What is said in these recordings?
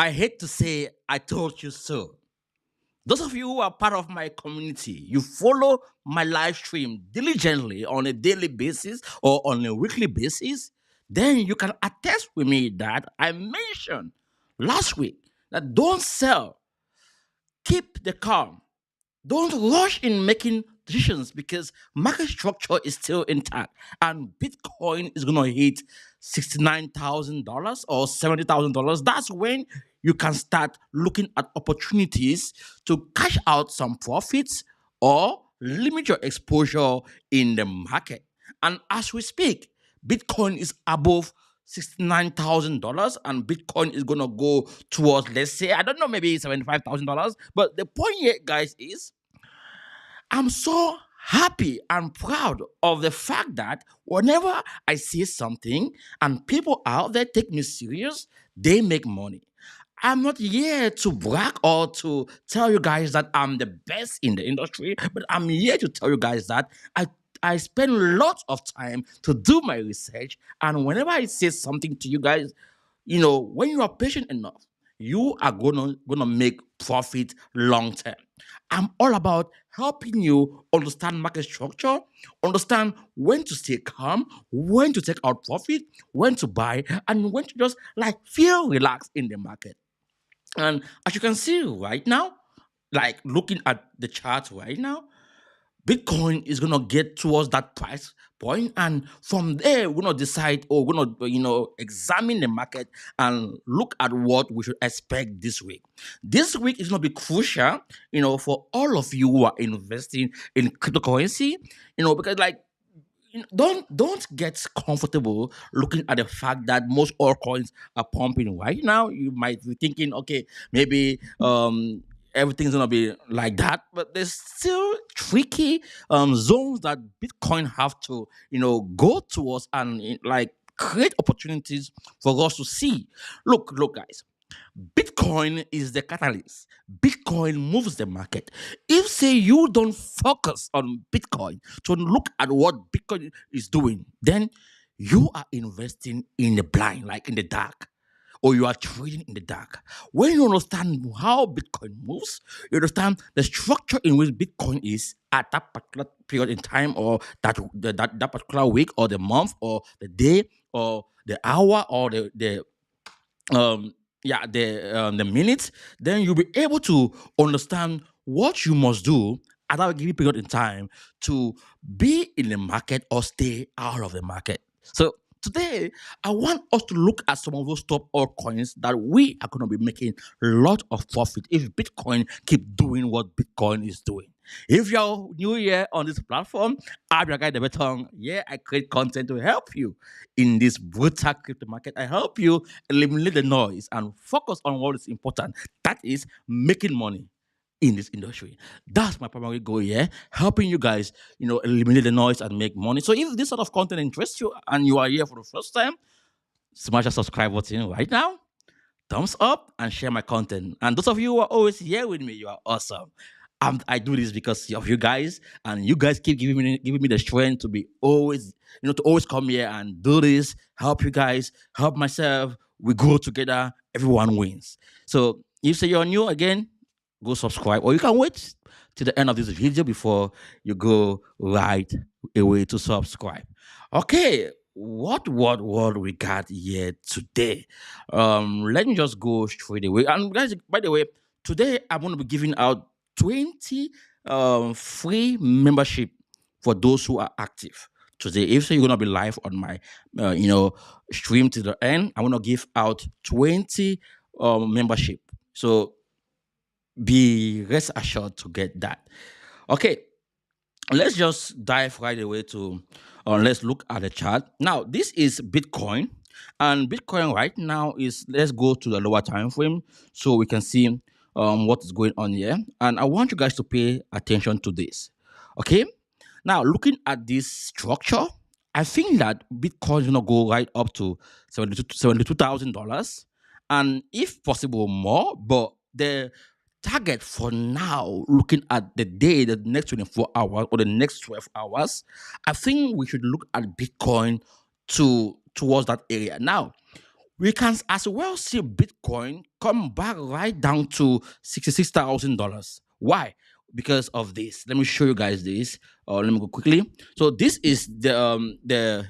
I hate to say I told you so. Those of you who are part of my community, you follow my live stream diligently on a daily basis or on a weekly basis, then you can attest with me that I mentioned last week that don't sell, keep the calm. Don't rush in making decisions because market structure is still intact and Bitcoin is going to hit $69,000 or $70,000. That's when you can start looking at opportunities to cash out some profits or limit your exposure in the market. And as we speak, Bitcoin is above $69,000 and Bitcoin is going to go towards, let's say, I don't know, maybe $75,000. But the point here, guys, is I'm so happy and proud of the fact that whenever I see something and people out there take me serious, they make money. I'm not here to brag or to tell you guys that I'm the best in the industry, but I'm here to tell you guys that I spend lots of time to do my research. And whenever I say something to you guys, when you are patient enough, you are gonna make profit long term. I'm all about helping you understand market structure, understand when to stay calm, when to take out profit, when to buy, and when to just like feel relaxed in the market. And as you can see right now, like looking at the chart right now, Bitcoin is gonna get towards that price point, and from there, we're gonna decide or we're gonna examine the market and look at what we should expect this week. This week is gonna be crucial, for all of you who are investing in cryptocurrency, because like don't get comfortable looking at the fact that most altcoins are pumping right now. You might be thinking, okay, maybe everything's gonna be like that, but there's still tricky zones that Bitcoin have to go towards and like create opportunities for us to see. Look, guys. Bitcoin is the catalyst. Bitcoin moves the market. If say you don't focus on Bitcoin to look at what Bitcoin is doing, then you are investing in the blind, like in the dark, or you are trading in the dark. When you understand how Bitcoin moves, you understand the structure in which Bitcoin is at that particular period in time, or that particular week, or the month, or the day, or the hour, or the the minutes, then you'll be able to understand what you must do at that given period in time to be in the market or stay out of the market. So today, I want us to look at some of those top altcoins that we are going to be making a lot of profit if Bitcoin keep doing what Bitcoin is doing. If you're new here on this platform, I'm your guy, the Betong. Yeah, I create content to help you in this brutal crypto market. I help you eliminate the noise and focus on what is important. That is making money in this industry. That's my primary goal here, helping you guys, eliminate the noise and make money. So if this sort of content interests you and you are here for the first time, smash the subscribe button right now, thumbs up, and share my content. And those of you who are always here with me, you are awesome. I do this because of you guys, and you guys keep giving me the strength to be always, to always come here and do this, help you guys, help myself. We grow together, everyone wins. So if say you're new again, go subscribe, or you can wait to the end of this video before you go right away to subscribe. Okay, what we got here today? Let me just go straight away. And guys, by the way, today I'm going to be giving out 20 free membership for those who are active today. If so, you're gonna be live on my stream to the end, I'm gonna give out 20 membership. So be rest assured to get that. Okay, let's just dive right away to let's look at the chart. Now, this is Bitcoin, and Bitcoin right now is, let's go to the lower time frame so we can see what is going on here. And I want you guys to pay attention to this. Okay, now looking at this structure, I think that Bitcoin is gonna go right up to $72,000, and if possible more. But the target for now, looking at the day, the next 24 hours or the next 12 hours, I think we should look at Bitcoin towards that area. Now, we can as well see Bitcoin come back right down to $66,000. Why? Because of this. Let me show you guys this. Or let me go quickly. So this is the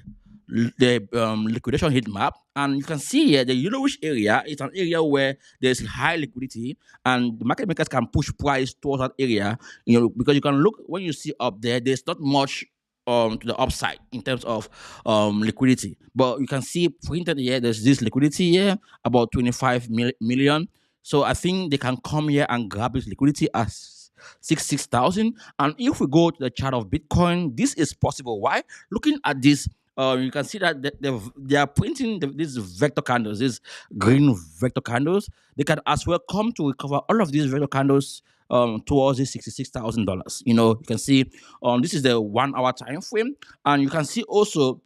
liquidation heat map, and you can see here the yellowish area is an area where there's high liquidity, and the market makers can push price towards that area. Because you can look when you see up there, there's not much to the upside in terms of liquidity. But you can see printed here, there's this liquidity here, about 25 million. So I think they can come here and grab this liquidity as 6,000. And if we go to the chart of Bitcoin, this is possible. Why? Looking at this, you can see that they are printing these vector candles, these green vector candles. They can as well come to recover all of these vector candles towards the $66,000. You can see this is the 1 hour time frame, and you can see also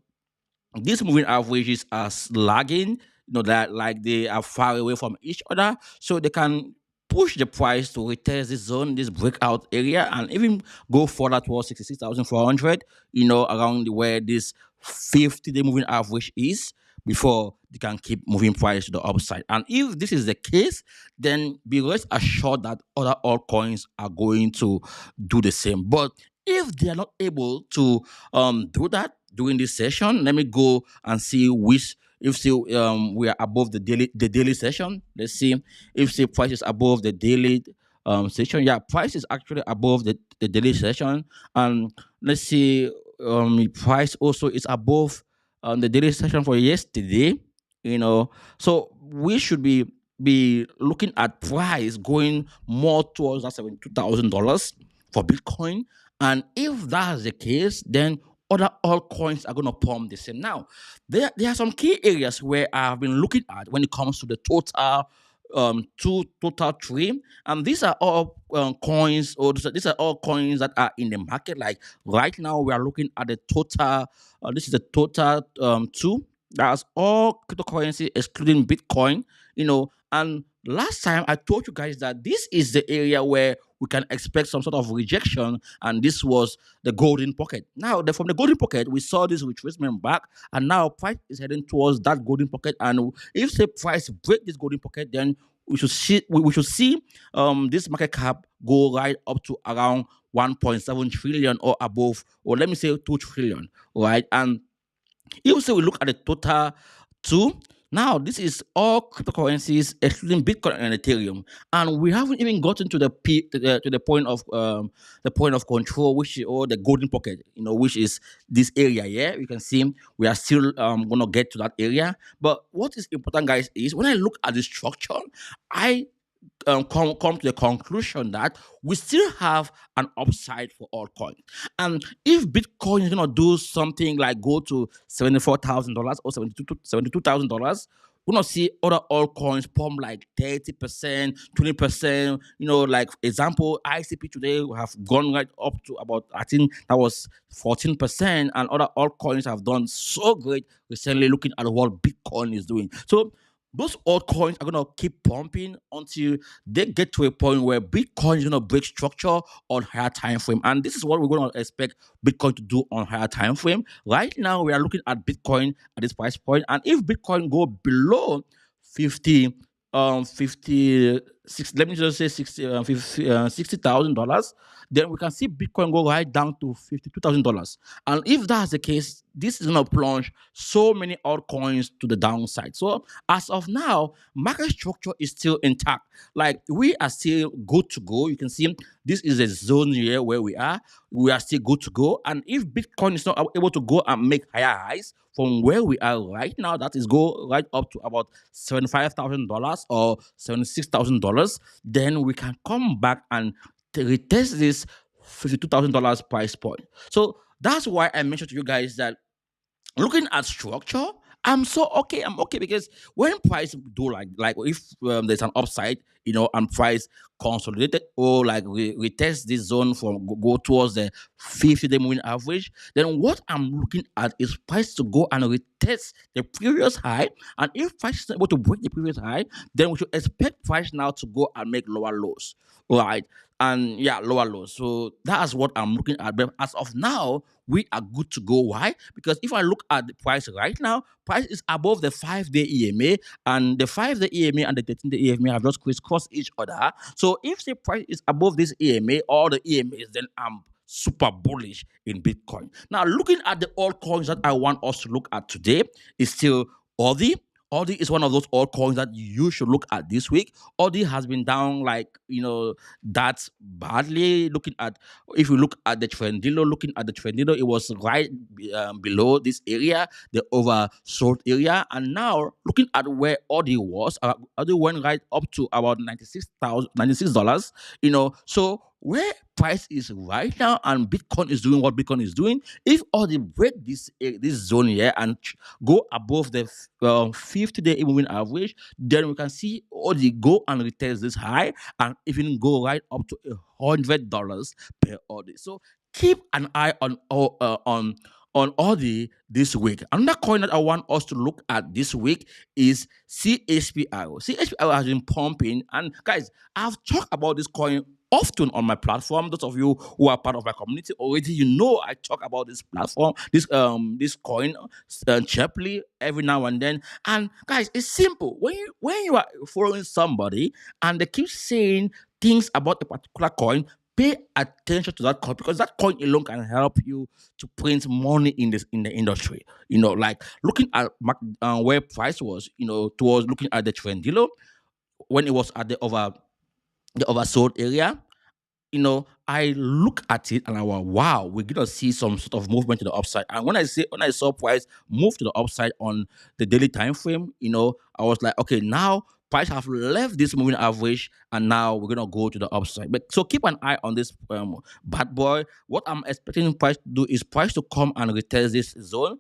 these moving averages are lagging, that like they are far away from each other, so they can push the price to retest this zone, this breakout area, and even go further towards 66,400, around where this 50-day moving average is, before they can keep moving price to the upside. And if this is the case, then be rest assured that other altcoins are going to do the same. But if they are not able to do that during this session, let me go and see which, if see we are above the daily session. Let's see if see price is above the daily session. Yeah, price is actually above the daily session. And let's see, price also is above the daily session for yesterday. So we should be looking at price going more towards that $72,000 for Bitcoin. And if that's the case, then other altcoins are going to pump the same. Now, there are some key areas where I've been looking at when it comes to the total tree, and these are all coins, or these are all coins that are in the market. Like right now, we are looking at the total. This is the total two. That's all cryptocurrency excluding Bitcoin. And last time I told you guys that this is the area where we can expect some sort of rejection, and this was the golden pocket. Now, from the golden pocket, we saw this retracement back, and now price is heading towards that golden pocket. And if say price break this golden pocket, then we should see this market cap go right up to around 1.7 trillion or above, or let me say 2 trillion, right? And if say we look at the total two, now this is all cryptocurrencies excluding Bitcoin and Ethereum, and we haven't even gotten to the to the point of control, which is, or the golden pocket, which is this area. Yeah, you can see we are still gonna get to that area. But what is important, guys, is when I look at the structure, I come to the conclusion that we still have an upside for altcoin. And if Bitcoin is going to do something like go to $74,000 or $72,000, we're going to see other altcoins pump like 30%, 20%. Like example, ICP today have gone right up to about, I think that was 14%, and other altcoins have done so great recently, looking at what Bitcoin is doing. So those altcoins are gonna keep pumping until they get to a point where Bitcoin is gonna break structure on higher time frame, and this is what we're gonna expect Bitcoin to do on higher time frame. Right now, we are looking at Bitcoin at this price point, and if Bitcoin go below 56, let me just say 60, $60,000, then we can see Bitcoin go right down to $52,000. And if that's the case, this is gonna plunge so many altcoins to the downside. So as of now, market structure is still intact. Like we are still good to go. You can see this is a zone here where we are. We are still good to go. And if Bitcoin is not able to go and make higher highs from where we are right now, that is go right up to about $75,000 or $76,000, then we can come back and retest this $52,000 price point. So that's why I mentioned to you guys that looking at structure, I'm okay because when price do like if there's an upside, and price consolidated or like we test this zone from go towards the 50-day moving average, then what I'm looking at is price to go and retest the previous high. And if price is not able to break the previous high, then we should expect price now to go and make lower lows. Right. And yeah, lower lows. So that's what I'm looking at. But as of now, we are good to go. Why? Because if I look at the price right now, price is above the 5-day EMA, and the 5-day EMA and the 13-day EMA have just crisscrossed each other. So if the price is above this EMA or the EMAs, then I'm super bullish in Bitcoin. Now, looking at the altcoins that I want us to look at today is still Audi. Audi is one of those altcoins that you should look at this week. Audi has been down like that badly. Looking at if you look at the Trendillo, it was right below this area, the oversold area, and now looking at where Audi was, Audi went right up to about $96. So where price is right now and Bitcoin is doing what Bitcoin is doing. If Audi break this zone here and go above the 50-day moving average, then we can see Audi go and retest this high and even go right up to $100 per Audi. So keep an eye on Audi this week. Another coin that I want us to look at this week is CHPR. CHPR has been pumping, and guys, I've talked about this coin often on my platform. Those of you who are part of my community already, I talk about this platform, this coin, cheaply every now and then. And guys, it's simple. When you are following somebody and they keep saying things about a particular coin, pay attention to that coin, because that coin alone can help you to print money in the industry. Like looking at where price was, towards looking at the Trendillo when it was at the oversold area. I look at it and I went, wow, we're gonna see some sort of movement to the upside. And when I saw price move to the upside on the daily time frame, I was like, okay, now price have left this moving average and now we're gonna go to the upside. But so keep an eye on this bad boy. What I'm expecting price to do is price to come and retest this zone.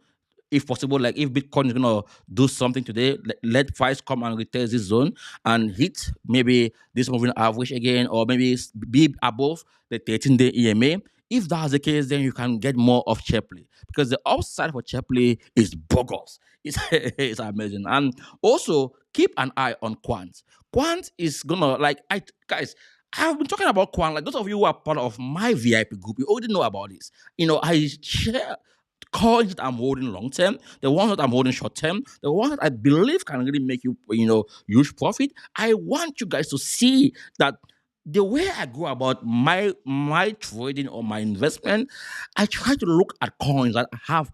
If possible, like if Bitcoin is gonna do something today, let price come and retest this zone and hit maybe this moving average again, or maybe be above the 13-day EMA. If that's the case, then you can get more of Chepley, because the upside for Chepley is bogus. It's, it's amazing. And also keep an eye on Quant. Quant is gonna guys. I've been talking about Quant. Like those of you who are part of my VIP group, you already know about this. I share coins that I'm holding long term, the ones that I'm holding short term, the ones that I believe can really make you, huge profit. I want you guys to see that the way I go about my trading or my investment, I try to look at coins that have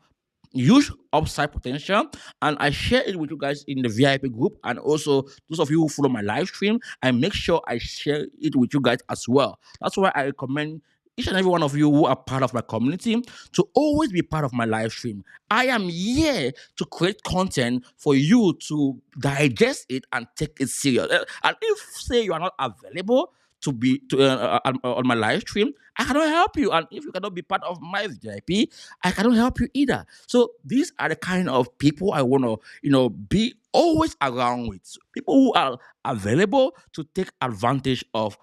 huge upside potential, and I share it with you guys in the VIP group, and also those of you who follow my live stream, I make sure I share it with you guys as well. That's why I recommend each and every one of you who are part of my community to always be part of my live stream. I am here to create content for you to digest it and take it serious. And if say you are not available to be on my live stream, I cannot help you. And if you cannot be part of my VIP, I cannot help you either. So these are the kind of people I want to, be always around with. People who are available to take advantage of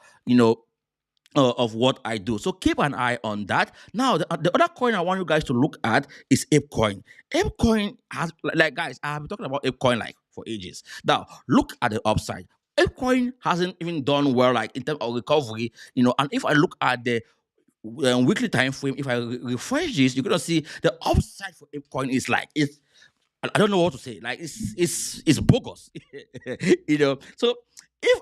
what I do. So keep an eye on that. Now, the other coin I want you guys to look at is ApeCoin. ApeCoin has, like guys, I have been talking about ApeCoin like for ages. Now, look at the upside. ApeCoin hasn't even done well, like in terms of recovery, and if I look at the weekly time frame, if I refresh this, you're gonna see the upside for ApeCoin is like it's. I don't know what to say. Like it's bogus, So if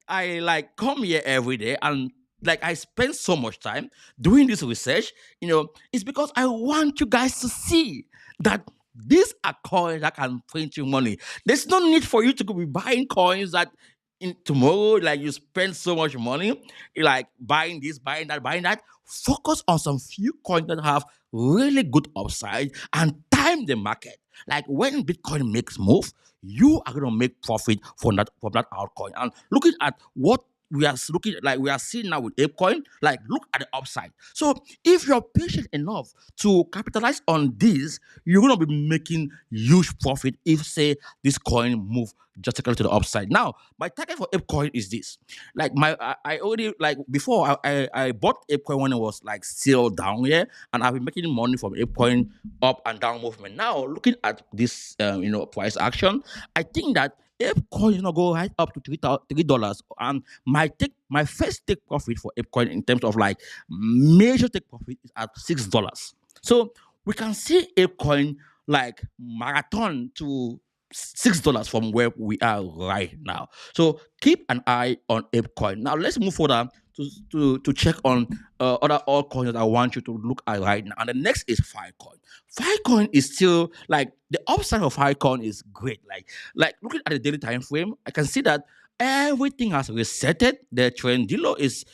I like come here every day and like I spend so much time doing this research, it's because I want you guys to see that these are coins that can print you money. There's no need for you to be buying coins that in tomorrow, like you spend so much money, like buying this, buying that, buying that. Focus on some few coins that have really good upside and time the market. Like when Bitcoin makes move, you are gonna make profit from that altcoin. And looking at what we are looking like we are seeing now with ApeCoin, like look at the upside. So if you're patient enough to capitalize on this, you're gonna be making huge profit if say this coin move drastically to the upside. Now, my target for ApeCoin is this. Like I already like before I bought ApeCoin when it was like still down here, and I've been making money from ApeCoin up and down movement. Now looking at this price action, I think that ApeCoin is gonna go right up to $3, and my first take profit for ApeCoin in terms of like major take profit is at $6. So we can see ApeCoin like marathon to $6 from where we are right now. So keep an eye on ApeCoin. Now let's move further to check on other altcoins that I want you to look at right now. And the next is Filecoin. Filecoin is still like the upside of Filecoin is great. Like looking at the daily time frame, I can see that everything has resetted. The trend dealer is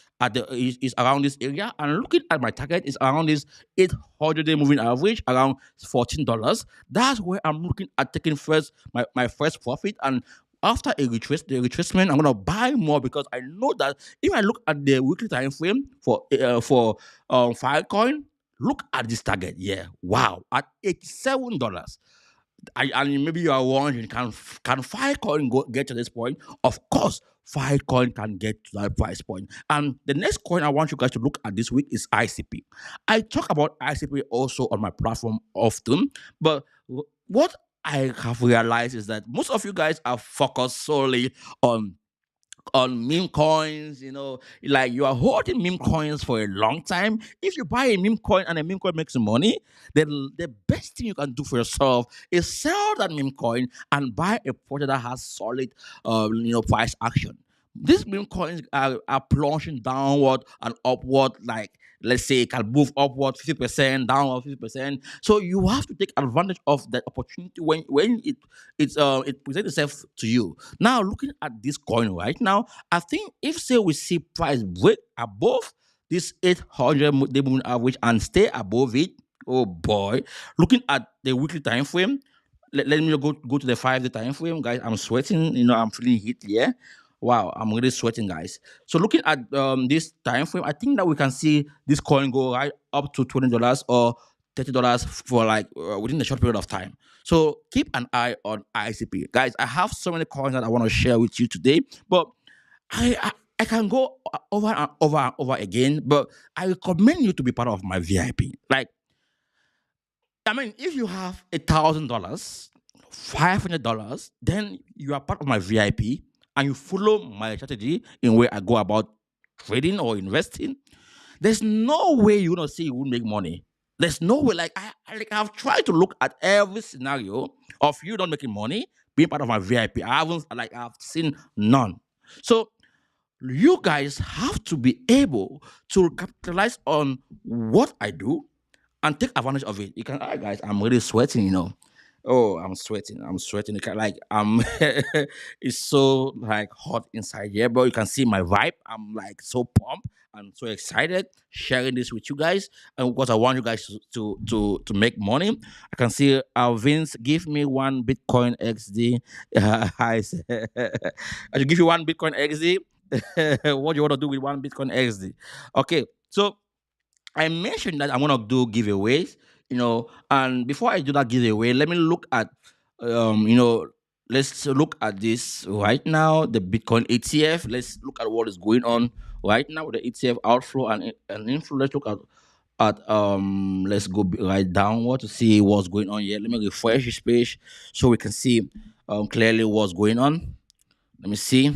around this area, and looking at my target is around this 800-day moving average around $14. That's where I'm looking at taking my first profit. And after the retracement, I'm gonna buy more because I know that if I look at the weekly time frame for Filecoin, look at this target. Yeah, wow, at $87. And maybe you are wondering, can Filecoin get to this point? Of course, Filecoin can get to that price point. And the next coin I want you guys to look at this week is ICP. I talk about ICP also on my platform often, but what I have realized is that most of you guys are focused solely on meme coins, like you are holding meme coins for a long time. If you buy a meme coin and a meme coin makes you money, then the best thing you can do for yourself is sell that meme coin and buy a project that has solid, price action. These meme coins are plunging downward and upward, like let's say it can move upward 50%, downward 50%. So you have to take advantage of that opportunity when it presents itself to you. Now, looking at this coin right now, I think if say we see price break above this 800-day moving average and stay above it, oh boy, looking at the weekly time frame, let me go to the 5-day time frame, guys. I'm sweating, I'm feeling heat here. Wow, I'm really sweating, guys. So looking at this time frame, I think that we can see this coin go right up to $20 or $30 for like within a short period of time. So keep an eye on ICP, guys. I have so many coins that I want to share with you today, but I can go over and over and over again. But I recommend you to be part of my VIP. Like, I mean, if you have $1,000, $500, then you are part of my VIP and you follow my strategy in where I go about trading or investing. There's no way you're gonna say you won't make money. There's no way. Like I've tried to look at every scenario of you not making money, being part of my VIP. I've seen none. So you guys have to be able to capitalize on what I do and take advantage of it. You can, all right, guys, I'm really sweating. Oh, I'm sweating. I'm sweating. Like it's so like hot inside here, but you can see my vibe. I'm like so pumped. I'm so excited sharing this with you guys, and because I want you guys to make money. I can see Vince give me one Bitcoin XD. I say, I should give you one Bitcoin XD. What do you want to do with one Bitcoin XD? Okay, so I mentioned that I want to do giveaways, and before I do that giveaway, let me look at, let's look at this right now, the Bitcoin ETF. Let's look at what is going on right now with the ETF outflow and inflow. Let's look at let's go right downward to see what's going on here. Let me refresh this page so we can see clearly what's going on. Let me see.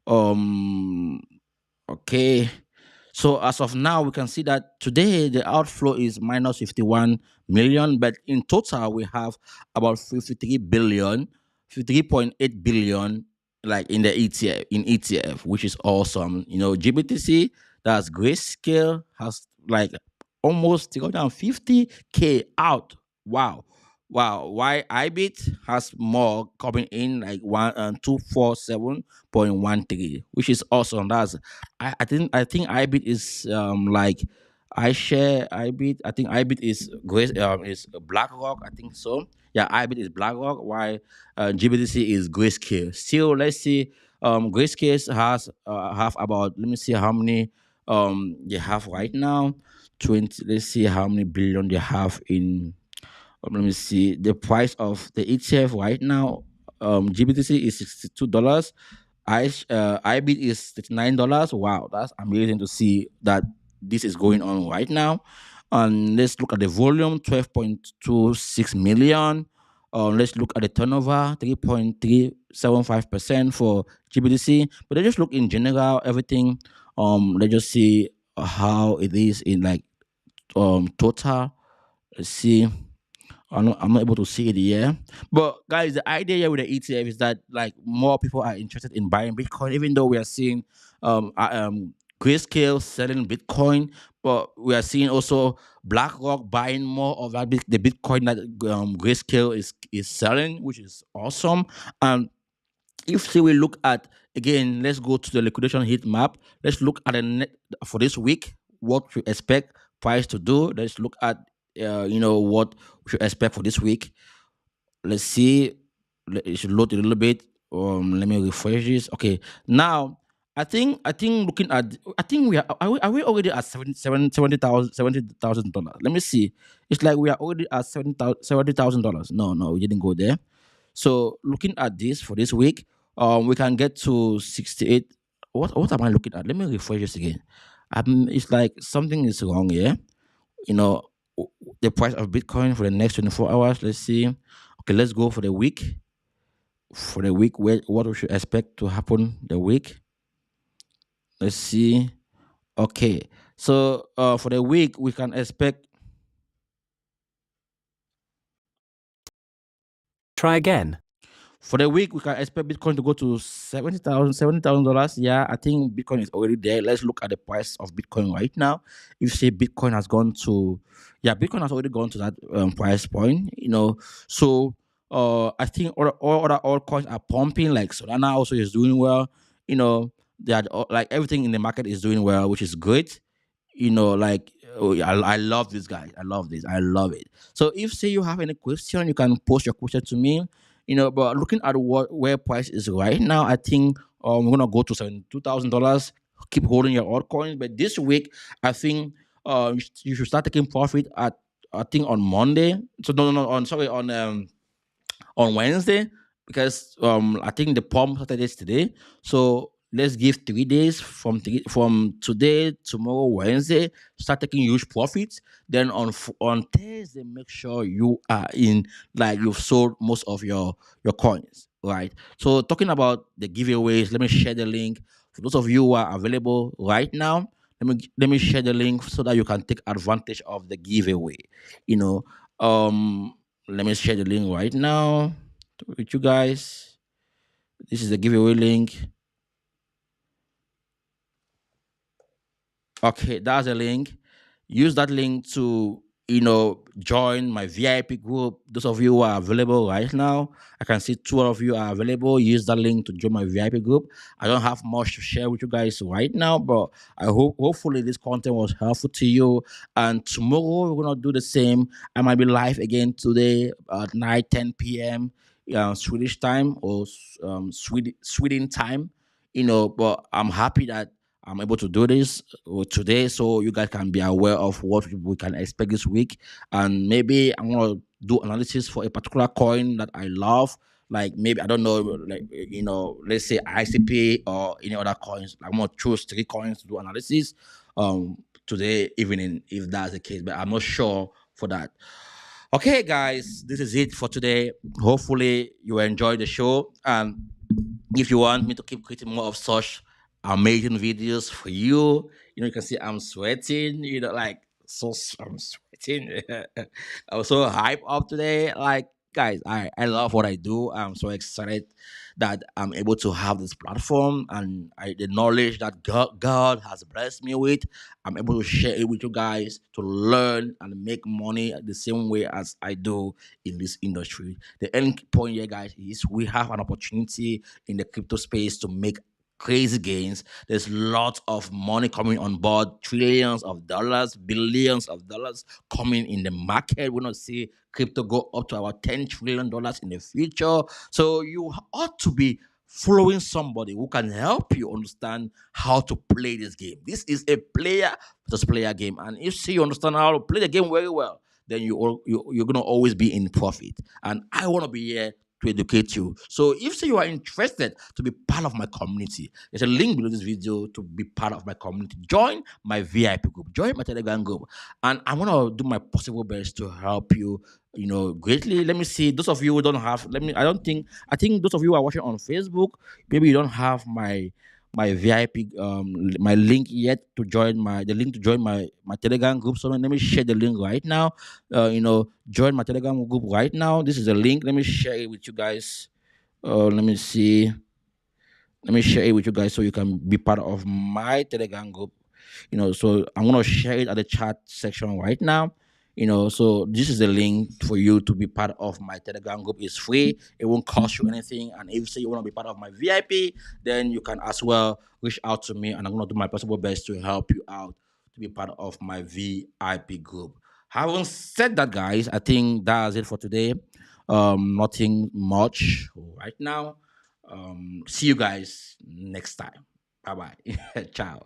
Um, okay. So as of now, we can see that today the outflow is minus 51 million, but in total we have about 53 billion, 53.8 billion, like in the ETF, which is awesome. GBTC, that's Grayscale, has like almost 350K out. Wow. Wow. Why IBIT has more coming in, like 247.13, which is awesome. I think IBIT is like I share IBIT. I think IBIT is BlackRock. I think so. Yeah, IBIT is BlackRock. Why GBTC is Grayscale. Still, let's see Grayscale has have about, let me see how many they have right now. 20. Let's see how many billion they have in. Let me see the price of the ETF right now. GBTC is $62. IBIT is $39. Wow, that's amazing to see that this is going on right now. And let's look at the volume, 12.26 million. Let's look at the turnover, 3.375% for GBTC. But let's just look in general, everything. Let's just see how it is in like total. Let's see. I'm not able to see it here. But guys, the idea here with the ETF is that like more people are interested in buying Bitcoin, even though we are seeing Grayscale selling Bitcoin, but we are seeing also BlackRock buying more of that the Bitcoin that Grayscale is selling, which is awesome. And if say we look at again, let's go to the liquidation heat map. Let's look at the net for this week. What we expect price to do. Let's look at what we should expect for this week. Let's see. It should load a little bit. Let me refresh this. Okay, now I think looking at I think we are we already at $70,000. Let me see. It's like we are already at $70,000. No, we didn't go there. So looking at this for this week, we can get to 68. What am I looking at? Let me refresh this again. It's like something is wrong here. You know, the price of Bitcoin for the next 24 hours. Let's see. Okay, let's go for the week. For the week, what we should expect to happen the week. Let's see. Okay, so for the week, we can expect. Try again. For the week, we can expect Bitcoin to go to $70,000. Yeah, I think Bitcoin is already there. Let's look at the price of Bitcoin right now. If you say Bitcoin has gone to, yeah, Bitcoin has already gone to that price point. So I think all other altcoins are pumping. Like Solana also is doing well. They are like everything in the market is doing well, which is great. Like I love this guy. I love this. I love it. So if say you have any question, you can post your question to me. But looking at where price is right now, I think we're gonna go to $72,000. Keep holding your altcoins. But this week, I think you should start taking profit at I think on Monday. So no, on sorry on Wednesday because I think the pump started yesterday. So let's give 3 days from today, tomorrow, Wednesday. Start taking huge profits. Then on Thursday, make sure you are in like you've sold most of your coins. Right. So talking about the giveaways, let me share the link for those of you who are available right now. Let me share the link so that you can take advantage of the giveaway. You know, um, let me share the link right now with you guys. This is the giveaway link. Okay, that's a link. Use that link to join my VIP group. Those of you who are available right now, I can see two of you are available. Use that link to join my VIP group. I don't have much to share with you guys right now, but I hope hopefully this content was helpful to you. And tomorrow we're gonna do the same. I might be live again today at night 10 p.m. Swedish time or Sweden time. But I'm happy that I'm able to do this today so you guys can be aware of what we can expect this week. And maybe I'm going to do analysis for a particular coin that I love. Like maybe, I don't know, like, let's say ICP or any other coins. I'm going to choose 3 coins to do analysis today evening, if that's the case. But I'm not sure for that. Okay, guys, this is it for today. Hopefully, you enjoyed the show. And if you want me to keep creating more of such amazing videos for you, you can see I'm sweating, like I'm sweating. I was so hyped up today. Like, guys, I love what I do. I'm so excited that I'm able to have this platform and the knowledge that God has blessed me with. I'm able to share it with you guys to learn and make money the same way as I do in this industry. The end point here, guys, is we have an opportunity in the crypto space to make crazy gains. There's lots of money coming on board, trillions of dollars, billions of dollars coming in the market. We're not see crypto go up to about $10 trillion in the future. So you ought to be following somebody who can help you understand how to play this game. This is a player versus player game, and if you understand how to play the game very well, then you're gonna always be in profit. And I want to be here to educate you. So if say you are interested to be part of my community, there's a link below this video to be part of my community. Join my VIP group, join my Telegram group, and I'm gonna do my possible best to help you. Greatly. Let me see. Those of you who don't have, let me. I don't think. I think those of you who are watching on Facebook, maybe you don't have my VIP my link yet to join my Telegram group. So let me share the link right now. Join my Telegram group right now. This is the link. Let me share it with you guys. Let me see. Let me share it with you guys so you can be part of my Telegram group. So I'm gonna share it at the chat section right now. So this is the link for you to be part of my Telegram group. It's free. It won't cost you anything. And if you say you want to be part of my VIP, then you can as well reach out to me, and I'm gonna do my possible best to help you out to be part of my VIP group. Having said that, guys, I think that's it for today. Nothing much right now. See you guys next time. Bye bye. Ciao.